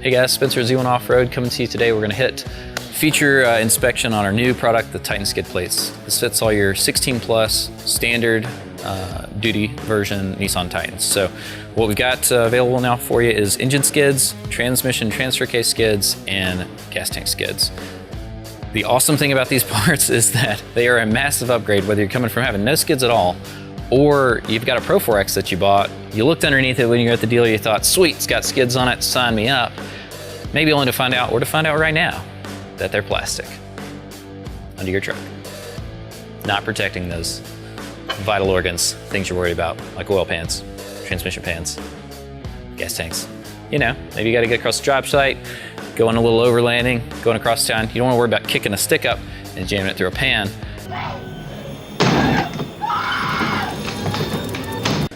Hey guys, Spencer Z1 Off-Road coming to you today. We're going to hit feature inspection on our new product, the Titan skid plates. This fits all your 16 plus standard duty version Nissan Titans. So what we've got available now for you is engine skids, transmission transfer case skids, and gas tank skids. The awesome thing about these parts is that they are a massive upgrade, whether you're coming from having no skids at all, or you've got a Pro 4X that you bought, you looked underneath it when you were at the dealer, you thought, sweet, it's got skids on it, sign me up. Maybe only to find out, or to find out right now, that they're plastic under your truck. Not protecting those vital organs, things you're worried about, like oil pans, transmission pans, gas tanks. You know, maybe you gotta get across the job site, going a little overlanding, going across town. You don't wanna worry about kicking a stick up and jamming it through a pan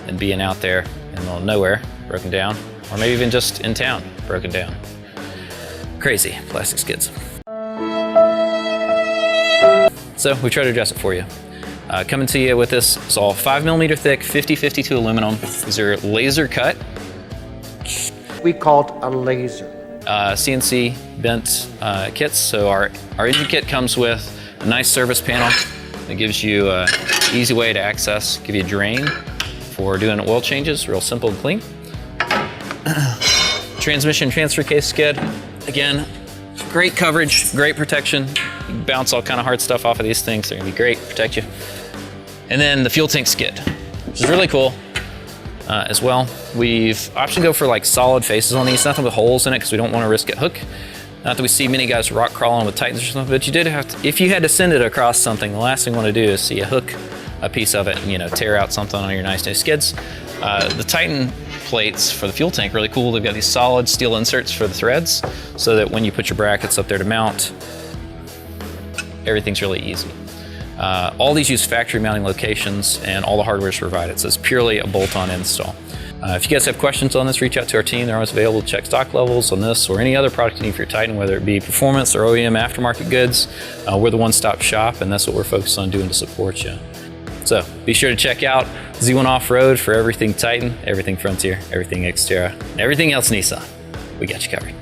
and being out there in the middle of nowhere, broken down, or maybe even just in town, broken down. Crazy plastic skids. So we try to address it for you. Coming to you with this, it's all 5mm thick, 50-52 aluminum. These are laser cut. We call it a laser. CNC bent kits. So our engine kit comes with a nice service panel that gives you an easy way to access, give you a drain for doing oil changes, real simple and clean. Transmission transfer case skid. Again, great coverage, great protection. You can bounce all kind of hard stuff off of these things. They're gonna be great, protect you. And then the fuel tank skid, which is really cool as well. We've optioned to go for like solid faces on these, nothing with holes in it because we don't want to risk a hook. Not that we see many guys rock crawling with Titans or something, but you did have to, if you had to send it across something, the last thing you want to do is see a hook, a piece of it, and, you know, tear out something on your nice new skids. The Titan plates for the fuel tank, really cool. They've got these solid steel inserts for the threads so that when you put your brackets up there to mount, everything's really easy. All these use factory mounting locations and all the hardware is provided, so it's purely a bolt-on install. If you guys have questions on this, reach out to our team. They're always available to check stock levels on this or any other product you need for your Titan, whether it be performance or OEM aftermarket goods. We're the one-stop shop, and that's what we're focused on doing to support you. So be sure to check out Z1 Off-Road for everything Titan, everything Frontier, everything Xterra, and everything else Nissan. We got you covered.